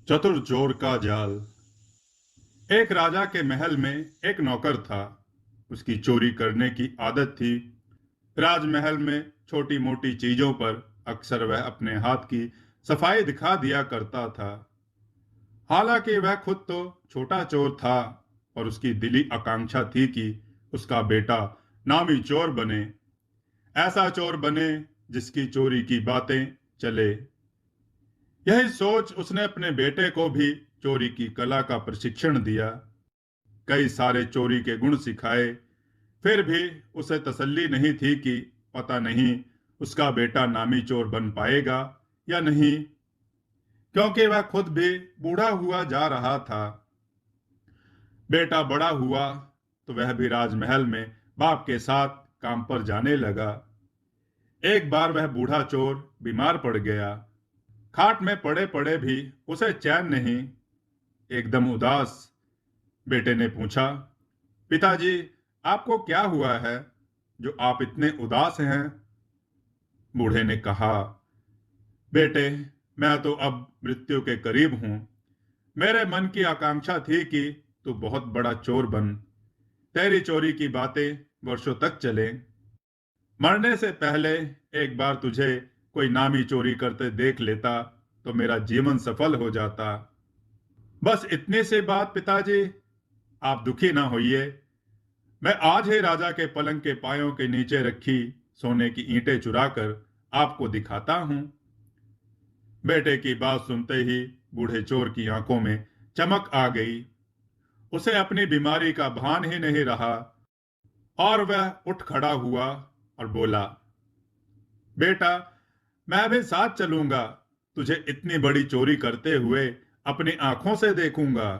चतुर चोर का जाल। एक राजा के महल में एक नौकर था। उसकी चोरी करने की आदत थी। राजमहल में छोटी मोटी चीजों पर अक्सर वह अपने हाथ की सफाई दिखा दिया करता था। हालांकि वह खुद तो छोटा चोर था और उसकी दिली आकांक्षा थी कि उसका बेटा नामी चोर बने। ऐसा चोर बने जिसकी चोरी की बातें चले। यही सोच उसने अपने बेटे को भी चोरी की कला का प्रशिक्षण दिया। कई सारे चोरी के गुण सिखाए। फिर भी उसे तसल्ली नहीं थी कि पता नहीं उसका बेटा नामी चोर बन पाएगा या नहीं, क्योंकि वह खुद भी बूढ़ा हुआ जा रहा था। बेटा बड़ा हुआ तो वह भी राजमहल में बाप के साथ काम पर जाने लगा। एक बार वह बूढ़ा चोर बीमार पड़ गया। खाट में पड़े पड़े भी उसे चैन नहीं, एकदम उदास। बेटे ने पूछा, पिताजी, आपको क्या हुआ है जो आप इतने उदास हैं? बूढ़े ने कहा, बेटे, मैं तो अब मृत्यु के करीब हूं। मेरे मन की आकांक्षा थी कि तू बहुत बड़ा चोर बन, तेरी चोरी की बातें वर्षों तक चले। मरने से पहले एक बार तुझे कोई नामी चोरी करते देख लेता तो मेरा जीवन सफल हो जाता। बस इतनी सी बात पिताजी, आप दुखी ना होइए। मैं आज ही राजा के पलंग के पायों के नीचे रखी सोने की ईंटें चुराकर आपको दिखाता हूं। बेटे की बात सुनते ही बूढ़े चोर की आंखों में चमक आ गई। उसे अपनी बीमारी का भान ही नहीं रहा और वह उठ खड़ा हुआ और बोला, बेटा, मैं भी साथ चलूंगा। तुझे इतनी बड़ी चोरी करते हुए अपनी आंखों से देखूंगा।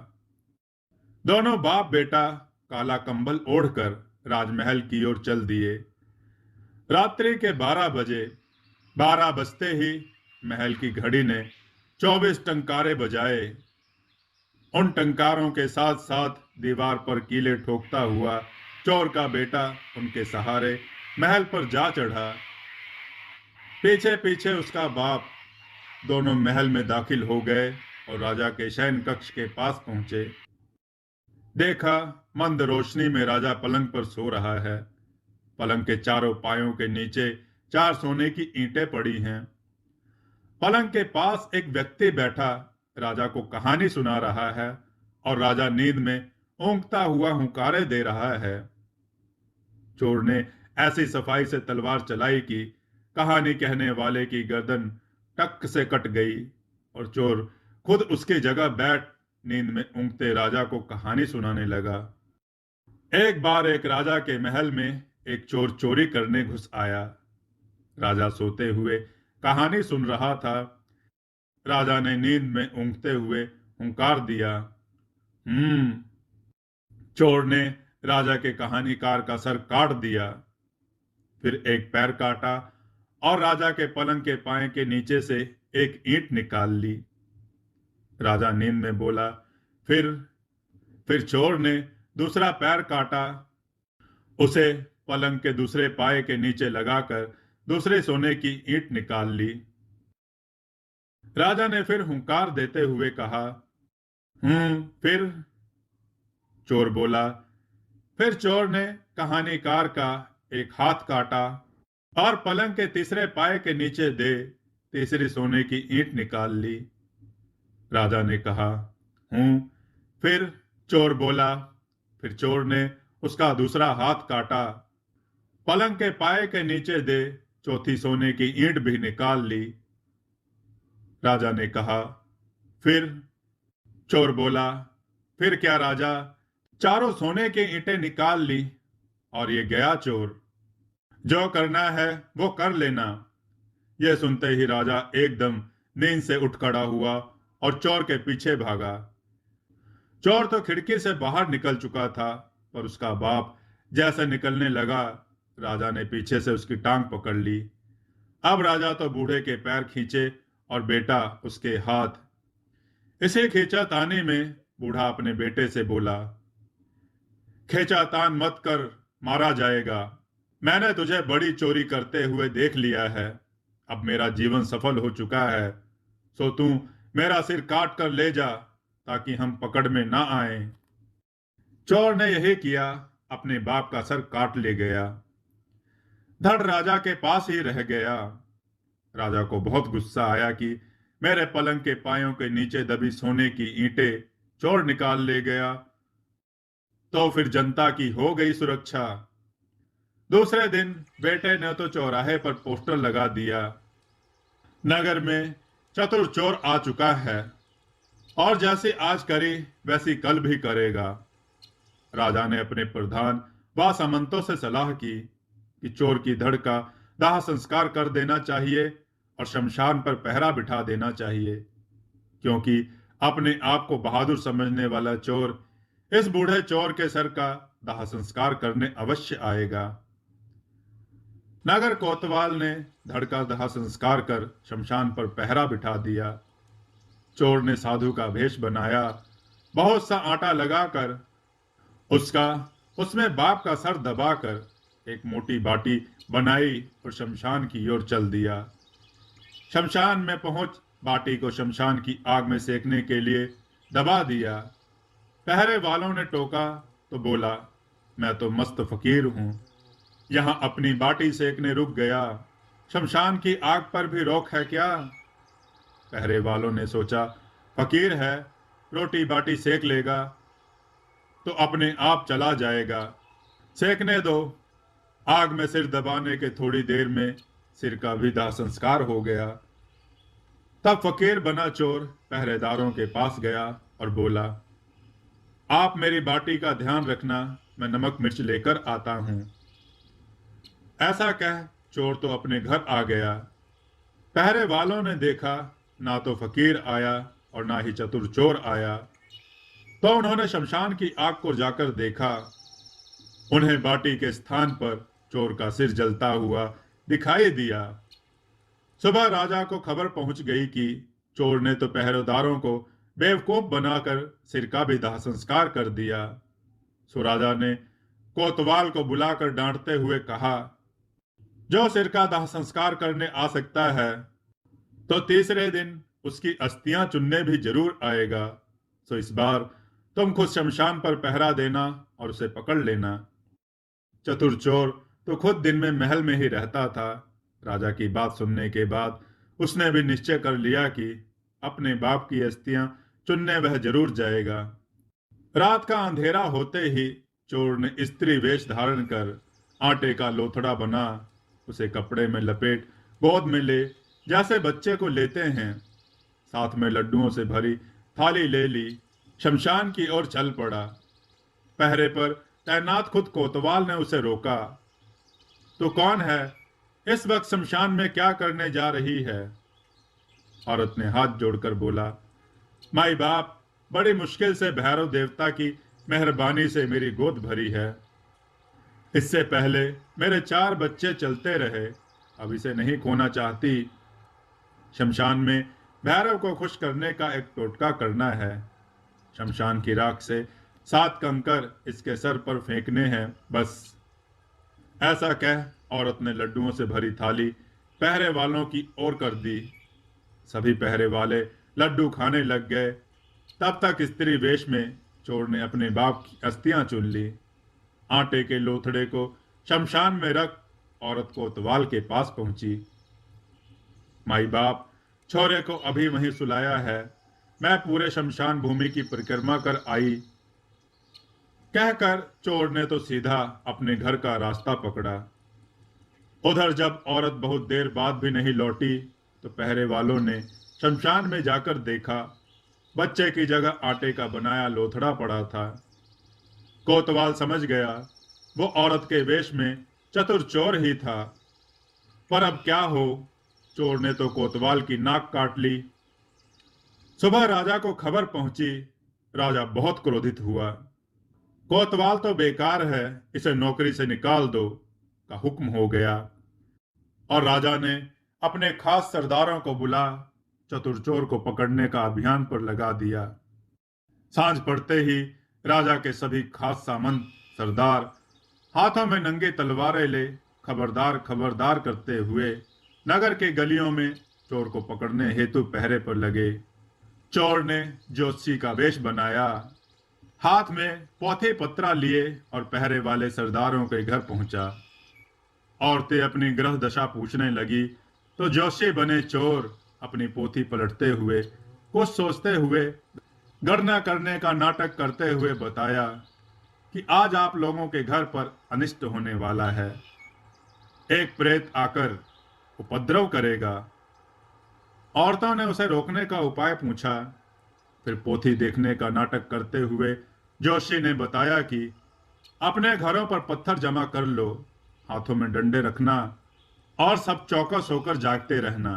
दोनों बाप बेटा काला कंबल ओढ़कर राजमहल की ओर चल दिए। रात्रि के 12 बजे, 12 बजते ही महल की घड़ी ने 24 टंकारे बजाए। उन टंकारों के साथ साथ दीवार पर कीले ठोकता हुआ चोर का बेटा उनके सहारे महल पर जा चढ़ा। पीछे पीछे उसका बाप। दोनों महल में दाखिल हो गए और राजा के शयन कक्ष के पास पहुंचे। देखा, मंद रोशनी में राजा पलंग पर सो रहा है। पलंग के चारों पायों के नीचे 4 सोने की ईंटें पड़ी हैं। पलंग के पास एक व्यक्ति बैठा राजा को कहानी सुना रहा है और राजा नींद में ऊँघता हुआ हुंकारे दे रहा है। चोर ने ऐसी सफाई से तलवार चलाई कि कहानी कहने वाले की गर्दन टक से कट गई और चोर खुद उसकी जगह बैठ नींद में ऊँघते राजा को कहानी सुनाने लगा। एक बार एक राजा के महल में एक चोर चोरी करने घुस आया। राजा सोते हुए कहानी सुन रहा था। राजा ने नींद में ऊँघते हुए हुंकार दिया, हम्म। चोर ने राजा के कहानीकार का सर काट दिया, फिर एक पैर काटा और राजा के पलंग के पाए के नीचे से एक ईंट निकाल ली। राजा नींद में बोला, फिर फिर चोर ने दूसरा पैर काटा, उसे पलंग के दूसरे पाए के नीचे लगाकर दूसरे सोने की ईंट निकाल ली। राजा ने फिर हुंकार देते हुए कहा, फिर? चोर बोला। फिर चोर ने कहानीकार का एक हाथ काटा और पलंग के तीसरे पाए के नीचे दे तीसरी सोने की ईंट निकाल ली। राजा ने कहा, हूं। फिर? चोर बोला। फिर चोर ने उसका दूसरा हाथ काटा, पलंग के पाए के नीचे दे चौथी सोने की ईंट भी निकाल ली। राजा ने कहा, फिर? चोर बोला, फिर क्या राजा, चारों सोने की ईंटें निकाल ली और ये गया चोर। जो करना है वो कर लेना। यह सुनते ही राजा एकदम नींद से उठ खड़ा हुआ और चोर के पीछे भागा। चोर तो खिड़की से बाहर निकल चुका था, पर उसका बाप जैसे निकलने लगा, राजा ने पीछे से उसकी टांग पकड़ ली। अब राजा तो बूढ़े के पैर खींचे और बेटा उसके हाथ। इसे खींचातानी में बूढ़ा अपने बेटे से बोला, खींचातान मत कर, मारा जाएगा। मैंने तुझे बड़ी चोरी करते हुए देख लिया है। अब मेरा जीवन सफल हो चुका है, सो तू मेरा सिर काट कर ले जा ताकि हम पकड़ में ना आए। चोर ने यही किया, अपने बाप का सर काट ले गया। धड़ राजा के पास ही रह गया। राजा को बहुत गुस्सा आया कि मेरे पलंग के पायों के नीचे दबी सोने की ईंटें चोर निकाल ले गया, तो फिर जनता की हो गई सुरक्षा। दूसरे दिन बेटे ने तो चौराहे पर पोस्टर लगा दिया, नगर में चतुर चोर आ चुका है और जैसे आज करी वैसी कल भी करेगा। राजा ने अपने प्रधान व सामंतों से सलाह की कि चोर की धड़ का दाह संस्कार कर देना चाहिए और शमशान पर पहरा बिठा देना चाहिए, क्योंकि अपने आप को बहादुर समझने वाला चोर इस बूढ़े चोर के सर का दाह संस्कार करने अवश्य आएगा। नगर कोतवाल ने धड़ का दाह संस्कार कर शमशान पर पहरा बिठा दिया। चोर ने साधु का भेष बनाया, बहुत सा आटा लगाकर उसका उसमें बाप का सर दबाकर एक मोटी बाटी बनाई और शमशान की ओर चल दिया। शमशान में पहुंच बाटी को शमशान की आग में सेकने के लिए दबा दिया। पहरे वालों ने टोका तो बोला, मैं तो मस्त फकीर हूं, यहां अपनी बाटी सेकने रुक गया, शमशान की आग पर भी रोक है क्या? पहरे वालों ने सोचा, फकीर है, रोटी बाटी सेक लेगा तो अपने आप चला जाएगा, सेकने दो। आग में सिर दबाने के थोड़ी देर में सिर का भी दाह संस्कार हो गया। तब फकीर बना चोर पहरेदारों के पास गया और बोला, आप मेरी बाटी का ध्यान रखना, मैं नमक मिर्च लेकर आता हूं। ऐसा कह चोर तो अपने घर आ गया। पहरे वालों ने देखा, ना तो फकीर आया और ना ही चतुर चोर आया, तो उन्होंने शमशान की आग को जाकर देखा। उन्हें बाटी के स्थान पर चोर का सिर जलता हुआ दिखाई दिया। सुबह राजा को खबर पहुंच गई कि चोर ने तो पहरेदारों को बेवकूफ बनाकर सिर का भी दाह संस्कार कर दिया। सो राजा ने कोतवाल को बुलाकर डांटते हुए कहा, जो सिर का दाह संस्कार करने आ सकता है तो तीसरे दिन उसकी अस्थियां चुनने भी जरूर आएगा। सो इस बार तुम खुद शमशान पर पहरा देना और उसे पकड़ लेना। चतुर चोर तो खुद दिन में महल में ही रहता था। राजा की बात सुनने के बाद उसने भी निश्चय कर लिया कि अपने बाप की अस्थियां चुनने वह जरूर जाएगा। रात का अंधेरा होते ही चोर ने स्त्री वेश धारण कर आटे का लोथड़ा बना, उसे कपड़े में लपेट गोद में ले जैसे बच्चे को लेते हैं, साथ में लड्डुओं से भरी थाली ले ली, शमशान की ओर चल पड़ा। पहरे पर तैनात खुद कोतवाल ने उसे रोका, तो कौन है, इस वक्त शमशान में क्या करने जा रही है? औरत ने हाथ जोड़कर बोला, माई बाप, बड़ी मुश्किल से भैरव देवता की मेहरबानी से मेरी गोद भरी है। इससे पहले मेरे 4 बच्चे चलते रहे, अब इसे नहीं खोना चाहती। शमशान में भैरव को खुश करने का एक टोटका करना है। शमशान की राख से 7 कंकर इसके सर पर फेंकने हैं, बस। ऐसा कह औरत ने लड्डुओं से भरी थाली पहरे वालों की ओर कर दी। सभी पहरे वाले लड्डू खाने लग गए। तब तक स्त्री वेश में चोर ने अपने बाप की अस्थियां चुन ली। आटे के लोथड़े को शमशान में रख औरत कोतवाल के पास पहुंची। माई बाप, छोरे को अभी वहीं सुलाया है, मैं पूरे शमशान भूमि की परिक्रमा कर आई। कहकर चोर ने तो सीधा अपने घर का रास्ता पकड़ा। उधर जब औरत बहुत देर बाद भी नहीं लौटी तो पहरे वालों ने शमशान में जाकर देखा, बच्चे की जगह आटे का बनाया लोथड़ा पड़ा था। कोतवाल समझ गया वो औरत के वेश में चतुर चोर ही था। पर अब क्या हो, चोर ने तो कोतवाल की नाक काट ली। सुबह राजा को खबर पहुंची। राजा बहुत क्रोधित हुआ। कोतवाल तो बेकार है, इसे नौकरी से निकाल दो का हुक्म हो गया और राजा ने अपने खास सरदारों को बुला चतुर चोर को पकड़ने का अभियान पर लगा दिया। सांझ पड़ते ही राजा के सभी खास सामंत सरदार हाथों में नंगे तलवारें ले खबरदार खबरदार करते हुए नगर के गलियों में चोर को पकड़ने हेतु पहरे पर लगे। चोर ने ज्योतिषी का वेश बनाया, हाथ में पोथी पत्रा लिए और पहरे वाले सरदारों के घर पहुंचा। औरतें अपनी ग्रह दशा पूछने लगी तो ज्योतिषी बने चोर अपनी पोथी पलटते हुए, कुछ सोचते हुए, गणना करने का नाटक करते हुए बताया कि आज आप लोगों के घर पर अनिष्ट होने वाला है। एक प्रेत आकर उपद्रव करेगा। औरतों ने उसे रोकने का उपाय पूछा। फिर पोथी देखने का नाटक करते हुए जोशी ने बताया कि अपने घरों पर पत्थर जमा कर लो, हाथों में डंडे रखना और सब चौकस होकर जागते रहना।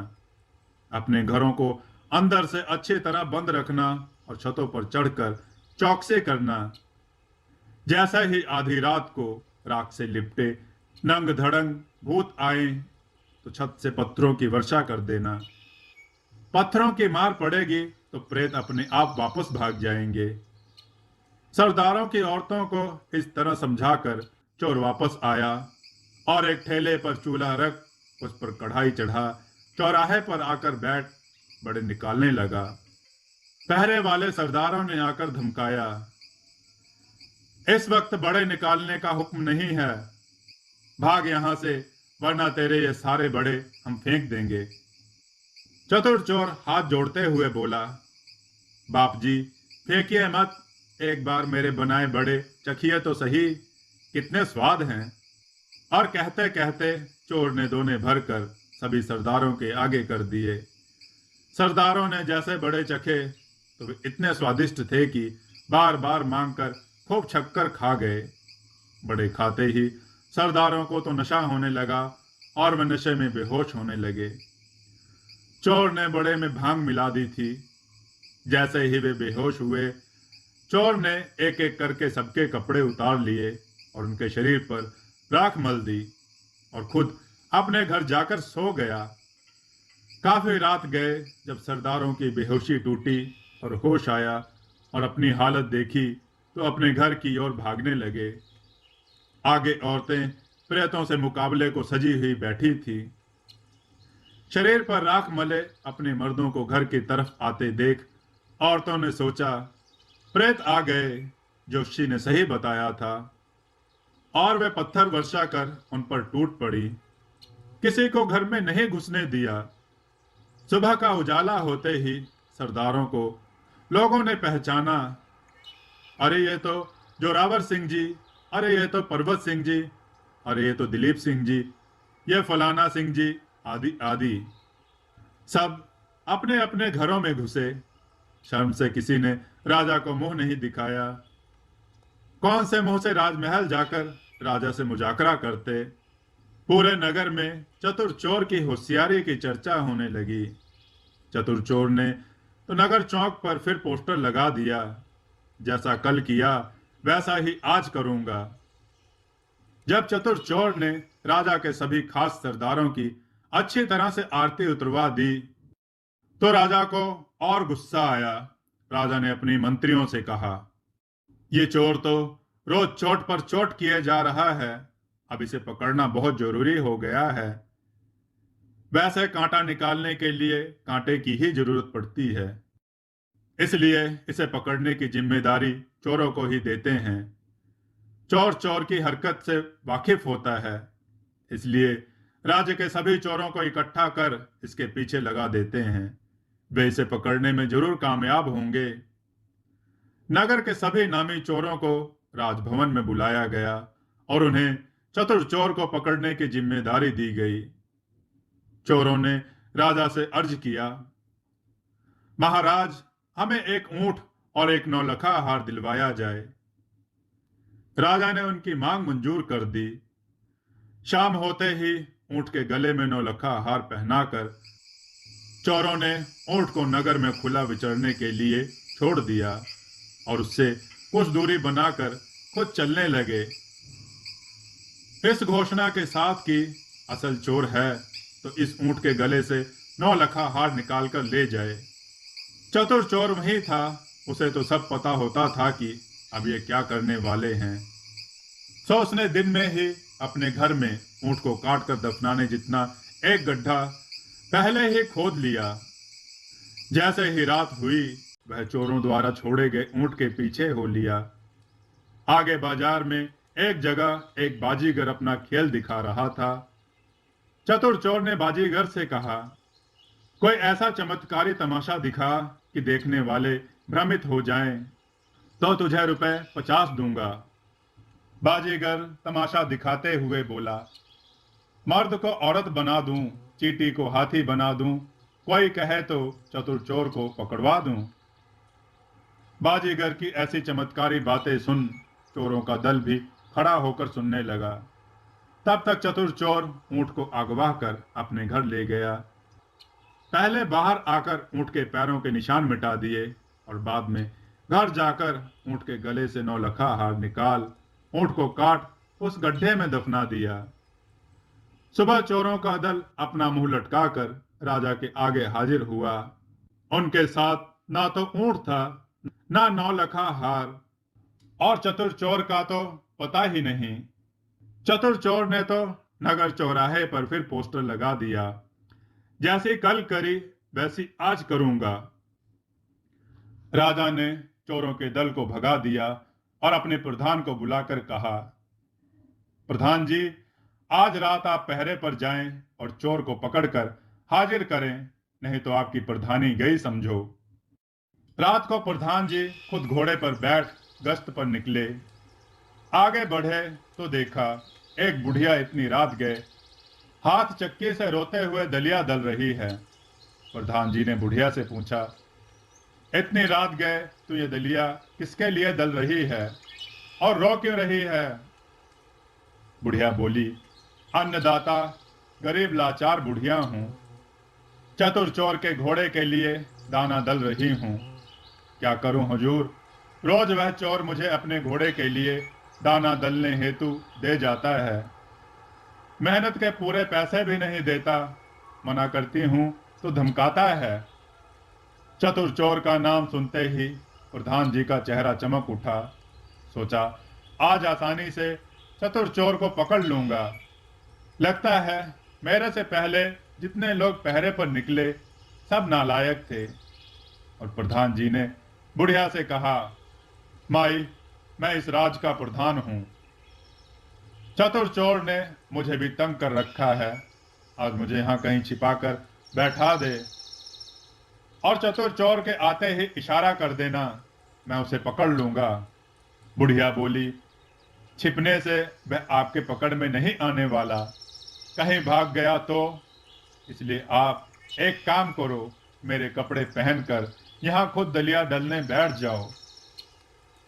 अपने घरों को अंदर से अच्छी तरह बंद रखना और छतों पर चढ़कर चौकसे करना। जैसा ही आधी रात को राख से लिपटे नंग धड़ंग भूत आए तो छत से पत्थरों की वर्षा कर देना। पत्थरों की मार पड़ेगी तो प्रेत अपने आप वापस भाग जाएंगे। सरदारों की औरतों को इस तरह समझाकर चोर वापस आया और एक ठेले पर चूल्हा रख उस पर कढ़ाई चढ़ा चौराहे पर आकर बैठ बड़े निकालने लगा। पहरे वाले सरदारों ने आकर धमकाया, इस वक्त बड़े निकालने का हुक्म नहीं है, भाग यहां से वरना तेरे ये सारे बड़े हम फेंक देंगे। चतुर चोर हाथ जोड़ते हुए बोला, बाप जी फेंकिए मत, एक बार मेरे बनाए बड़े चखिए तो सही, कितने स्वाद हैं। और कहते कहते चोर ने दोने भरकर सभी सरदारों के आगे कर दिए। सरदारों ने जैसे बड़े चखे तो वे इतने स्वादिष्ट थे कि बार बार मांगकर खूब छक्कर खा गए। बड़े खाते ही सरदारों को तो नशा होने लगा और वे नशे में बेहोश होने लगे। चोर ने बड़े में भांग मिला दी थी। जैसे ही वे बेहोश हुए, चोर ने एक एक करके सबके कपड़े उतार लिए और उनके शरीर पर राख मल दी और खुद अपने घर जाकर सो गया। काफी रात गए जब सरदारों की बेहोशी टूटी और होश आया और अपनी हालत देखी तो अपने घर की ओर भागने लगे। आगे औरतें प्रेतों से मुकाबले को सजी हुई बैठी थी। शरीर पर राख मले अपने मर्दों को घर की तरफ आते देख औरतों ने सोचा, प्रेत आ गए, जोशी ने सही बताया था। और वे पत्थर वर्षा कर उन पर टूट पड़ी। किसी को घर में नहीं घुसने दिया। सुबह का उजाला होते ही सरदारों को लोगों ने पहचाना। अरे ये तो जोरावर सिंह जी, अरे ये तो पर्वत सिंह जी, अरे ये तो दिलीप सिंह जी, ये फलाना सिंह जी, आदि आदि। सब अपने अपने घरों में घुसे। शर्म से किसी ने राजा को मुंह नहीं दिखाया। कौन से मुंह से राजमहल जाकर राजा से मुजाकरा करते। पूरे नगर में चतुर चोर की होशियारी की चर्चा होने लगी। चतुर चोर ने तो नगर चौक पर फिर पोस्टर लगा दिया, जैसा कल किया वैसा ही आज करूंगा। जब चतुर चोर ने राजा के सभी खास सरदारों की अच्छी तरह से आरती उतरवा दी तो राजा को और गुस्सा आया। राजा ने अपनी मंत्रियों से कहा, ये चोर तो रोज चोट पर चोट किए जा रहा है, अब इसे पकड़ना बहुत जरूरी हो गया है। वैसे कांटा निकालने के लिए कांटे की ही जरूरत पड़ती है, इसलिए इसे पकड़ने की जिम्मेदारी चोरों को ही देते हैं। चोर चोर की हरकत से वाकिफ होता है, इसलिए राज्य के सभी चोरों को इकट्ठा कर इसके पीछे लगा देते हैं। वे इसे पकड़ने में जरूर कामयाब होंगे। नगर के सभी नामी चोरों को राजभवन में बुलाया गया और उन्हें चतुर चोर को पकड़ने की जिम्मेदारी दी गई। चोरों ने राजा से अर्ज किया, महाराज हमें एक ऊंट और एक नौलखा हार दिलवाया जाए। राजा ने उनकी मांग मंजूर कर दी। शाम होते ही ऊंट के गले में नौलखा हार पहनाकर चोरों ने ऊंट को नगर में खुला विचरने के लिए छोड़ दिया और उससे कुछ दूरी बनाकर खुद चलने लगे। इस घोषणा के साथ कि असल चोर है तो इस ऊंट के गले से नौलखा हार निकालकर ले जाए। चतुर चोर वही था, उसे तो सब पता होता था कि अब ये क्या करने वाले हैं। सो उसने दिन में ही अपने घर में ऊंट को काट कर दफनाने जितना एक गड्ढा पहले ही खोद लिया। जैसे ही रात हुई वह चोरों द्वारा छोड़े गए ऊंट के पीछे हो लिया। आगे बाजार में एक जगह एक बाजीगर अपना खेल दिखा रहा था। चतुर चोर ने बाजीगर से कहा, कोई ऐसा चमत्कारी तमाशा दिखा कि देखने वाले भ्रमित हो जाएं, तो तुझे रुपए 50 दूंगा। बाजीगर तमाशा दिखाते हुए बोला, मर्द को औरत बना दूं, चींटी को हाथी बना दूं, कोई कहे तो चतुर चोर को पकड़वा दूं। बाजीगर की ऐसी चमत्कारी बातें सुन चोरों का दल भी खड़ा होकर सुनने लगा। तब तक चतुर चोर ऊंट को अगवा कर अपने घर ले गया। पहले बाहर आकर ऊंट के पैरों के निशान मिटा दिए और बाद में घर जाकर ऊंट के गले से नौलखा हार निकाल ऊंट को काट उस गड्ढे में दफना दिया। सुबह चोरों का दल अपना मुंह लटकाकर राजा के आगे हाजिर हुआ। उनके साथ ना तो ऊंट था, ना नौलखा हार, और चतुर चोर का तो पता ही नहीं। चतुर चोर ने तो नगर चौराहे पर फिर पोस्टर लगा दिया, जैसी कल करी वैसी आज करूंगा। राजा ने चोरों के दल को भगा दिया और अपने प्रधान को बुलाकर कहा, प्रधान जी, आज रात आप पहरे पर जाएं और चोर को पकड़कर हाजिर करें, नहीं तो आपकी प्रधानी गई समझो। रात को प्रधान जी खुद घोड़े पर बैठ गश्त पर निकले। आगे बढ़े तो देखा एक बुढ़िया इतनी रात गए हाथ चक्की से रोते हुए दलिया दल रही है। प्रधान जी ने बुढ़िया से पूछा, इतनी रात गए तो ये दलिया किसके लिए दल रही है और रो क्यों रही है? बुढ़िया बोली, अन्नदाता गरीब लाचार बुढ़िया हूं, चतुर चोर के घोड़े के लिए दाना दल रही हूं। क्या करूं हुजूर, रोज वह चोर मुझे अपने घोड़े के लिए दाना दलने हेतु दे जाता है, मेहनत के पूरे पैसे भी नहीं देता, मना करती हूं तो धमकाता है। चतुर चोर का नाम सुनते ही प्रधान जी का चेहरा चमक उठा। सोचा, आज आसानी से चतुर चोर को पकड़ लूंगा। लगता है मेरे से पहले जितने लोग पहरे पर निकले सब नालायक थे। और प्रधान जी ने बुढ़िया से कहा, माई, मैं इस राज का प्रधान हूं, चतुर चोर ने मुझे भी तंग कर रखा है, आज मुझे यहां कहीं छिपाकर बैठा दे और चतुर चोर के आते ही इशारा कर देना, मैं उसे पकड़ लूंगा। बुढ़िया बोली, छिपने से वह आपके पकड़ में नहीं आने वाला, कहीं भाग गया तो, इसलिए आप एक काम करो, मेरे कपड़े पहनकर यहां खुद दलिया डलने बैठ जाओ।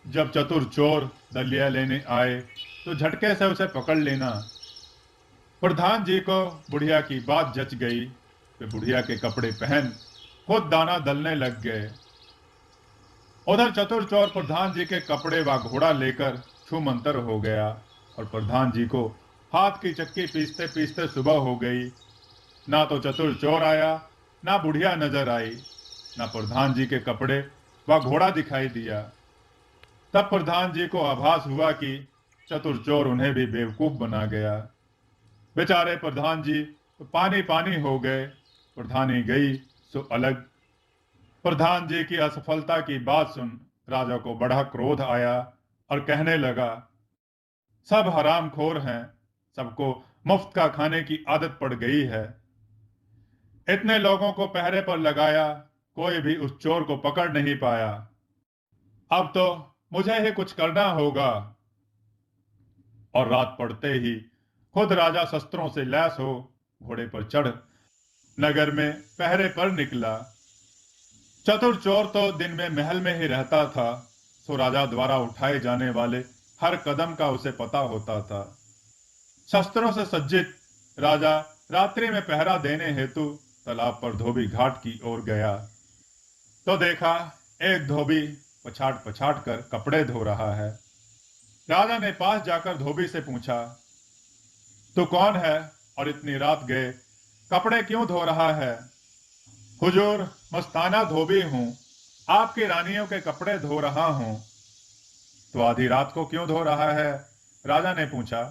जब चतुर चोर दलिया लेने आए तो झटके से उसे पकड़ लेना। प्रधान जी को बुढ़िया की बात जच गई। वे बुढ़िया के कपड़े पहन खुद दाना दलने लग गए। उधर चतुर चोर प्रधान जी के कपड़े व घोड़ा लेकर छूमंतर हो गया और प्रधान जी को हाथ की चक्की पीसते पीसते सुबह हो गई। ना तो चतुर चोर आया, ना बुढ़िया नजर आई, ना प्रधान जी के कपड़े व घोड़ा दिखाई दिया। तब प्रधान जी को आभास हुआ कि चतुर चोर उन्हें भी बेवकूफ बना गया। बेचारे प्रधान जी तो पानी पानी हो गए। प्रधानी गई सो अलग। प्रधान जी की असफलता की बात सुन राजा को बड़ा क्रोध आया और कहने लगा, सब हरामखोर हैं, सबको मुफ्त का खाने की आदत पड़ गई है। इतने लोगों को पहरे पर लगाया, कोई भी उस चोर को पकड़ नहीं पाया। अब तो मुझे ही कुछ करना होगा। और रात पड़ते ही खुद राजा शस्त्रों से लैस हो घोड़े पर चढ़ नगर में पहरे पर निकला। चतुर चोर तो दिन में महल में ही रहता था, सो राजा द्वारा उठाए जाने वाले हर कदम का उसे पता होता था। शस्त्रों से सज्जित राजा रात्रि में पहरा देने हेतु तालाब पर धोबी घाट की ओर गया तो देखा एक धोबी पछाट पछाट कर कपड़े धो रहा है। राजा ने पास जाकर धोबी से पूछा, तू कौन है और इतनी रात गए कपड़े क्यों धो रहा है? हुजूर, मस्ताना धोबी हूं, आपकी रानियों के कपड़े धो रहा हूं। तो आधी रात को क्यों धो रहा है? राजा ने पूछा।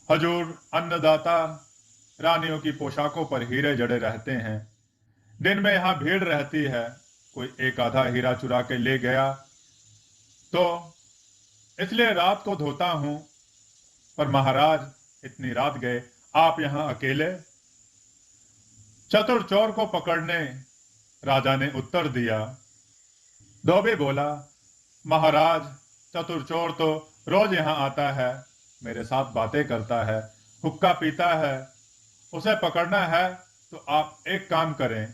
हुजूर, अन्नदाता, रानियों की पोशाकों पर हीरे जड़े रहते हैं, दिन में यहां भीड़ रहती है, कोई एक आधा हीरा चुरा के ले गया तो इसलिए रात को धोता हूं। पर महाराज, इतनी रात गए, आप यहां अकेले? चतुर चोर को पकड़ने, राजा ने उत्तर दिया। धोबी बोला, महाराज, चतुर चोर तो रोज यहां आता है, मेरे साथ बातें करता है, हुक्का पीता है। उसे पकड़ना है तो आप एक काम करें,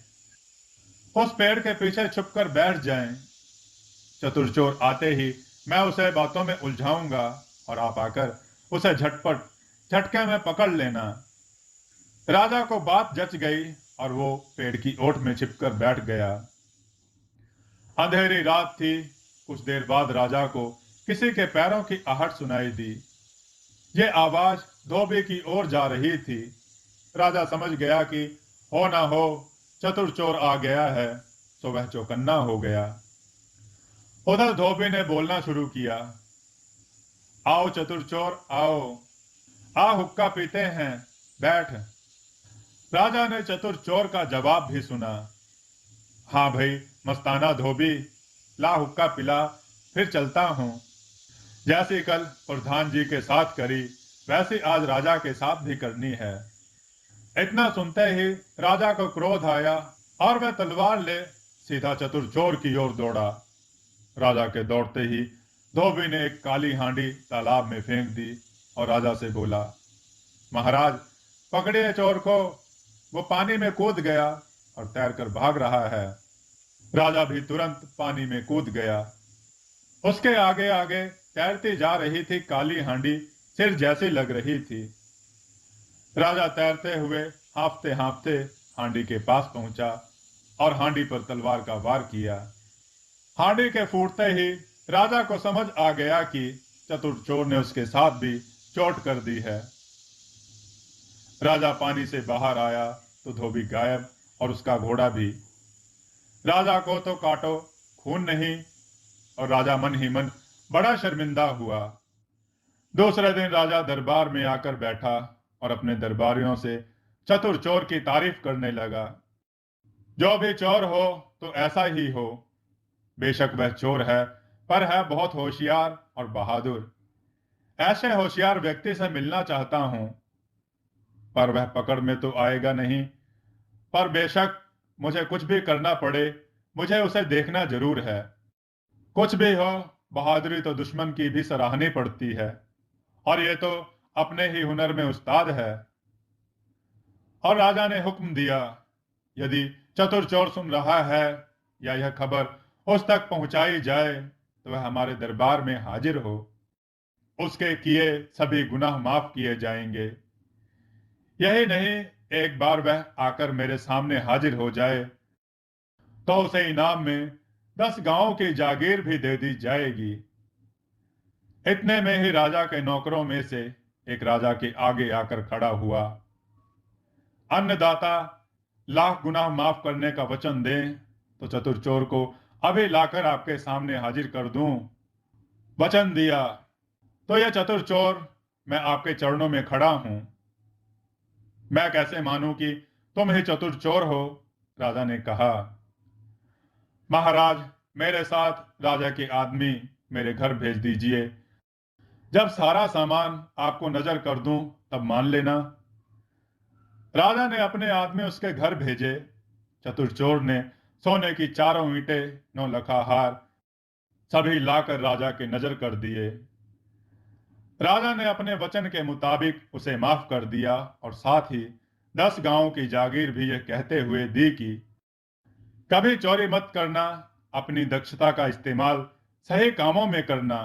उस पेड़ के पीछे छुपकर बैठ जाएं। चतुर चोर आते ही मैं उसे बातों में उलझाऊंगा और आप आकर उसे झटपट झटके में पकड़ लेना। राजा को बात जच गई और वो पेड़ की ओट में छिपकर बैठ गया। अंधेरी रात थी। कुछ देर बाद राजा को किसी के पैरों की आहट सुनाई दी। ये आवाज धोबी की ओर जा रही थी। राजा समझ गया कि हो ना हो चतुर चोर आ गया है, तो वह चौकन्ना हो गया। उधर धोबी ने बोलना शुरू किया, आओ चतुर चोर आओ, आ हुक्का पीते हैं, बैठ। राजा ने चतुर चोर का जवाब भी सुना, हाँ भाई मस्ताना धोबी, ला हुक्का पिला, फिर चलता हूं। जैसी कल प्रधान जी के साथ करी वैसी आज राजा के साथ भी करनी है। इतना सुनते ही राजा को क्रोध आया और वह तलवार ले सीधा चतुर चोर की ओर दौड़ा। राजा के दौड़ते ही धोबी ने एक काली हांडी तालाब में फेंक दी और राजा से बोला, महाराज पकड़िए चोर को, वो पानी में कूद गया और तैरकर भाग रहा है। राजा भी तुरंत पानी में कूद गया। उसके आगे आगे तैरती जा रही थी काली हांडी, सिर जैसी लग रही थी। राजा तैरते हुए हाँफते हाँफते हांडी के पास पहुंचा और हांडी पर तलवार का वार किया। हांडी के फूटते ही राजा को समझ आ गया कि चतुर चोर ने उसके साथ भी चोट कर दी है। राजा पानी से बाहर आया तो धोबी गायब और उसका घोड़ा भी। राजा को तो काटो खून नहीं, और राजा मन ही मन बड़ा शर्मिंदा हुआ। दूसरे दिन राजा दरबार में आकर बैठा और अपने दरबारियों से चतुर चोर की तारीफ करने लगा। जो भी चोर हो तो ऐसा ही हो। बेशक वह चोर है, पर है बहुत होशियार और बहादुर। ऐसे होशियार व्यक्ति से मिलना चाहता हूं, पर वह पकड़ में तो आएगा नहीं। पर बेशक मुझे कुछ भी करना पड़े, मुझे उसे देखना जरूर है। कुछ भी हो, बहादुरी तो दुश्मन की भी सराहनी पड़ती है, और ये तो अपने ही हुनर में उस्ताद है। और राजा ने हुक्म दिया, यदि चतुर चोर सुन रहा है या यह खबर उस तक पहुंचाई जाए तो वह हमारे दरबार में हाजिर हो। उसके किए सभी गुनाह माफ किए जाएंगे। यही नहीं, एक बार वह आकर मेरे सामने हाजिर हो जाए तो उसे इनाम में 10 गांवों की जागीर भी दे दी जाएगी। इतने में ही राजा के नौकरों में से एक राजा के आगे आकर खड़ा हुआ। अन्नदाता, लाख गुनाह माफ करने का वचन दें तो चतुर चोर को अभी लाकर आपके सामने हाजिर कर दूं। वचन दिया तो यह चतुर चोर, मैं आपके चरणों में खड़ा हूं। मैं कैसे मानूं कि तुम ही चतुर चोर हो? राजा ने कहा। महाराज, मेरे साथ राजा के आदमी मेरे घर भेज दीजिए। जब सारा सामान आपको नजर कर दूं तब मान लेना। राजा ने अपने आदमी उसके घर भेजे। चतुर चोर ने सोने की 4 ईंटें, 9 लखा हार सभी लाकर राजा के नजर कर दिए। राजा ने अपने वचन के मुताबिक उसे माफ कर दिया और साथ ही 10 गांवों की जागीर भी यह कहते हुए दी कि कभी चोरी मत करना, अपनी दक्षता का इस्तेमाल सही कामों में करना।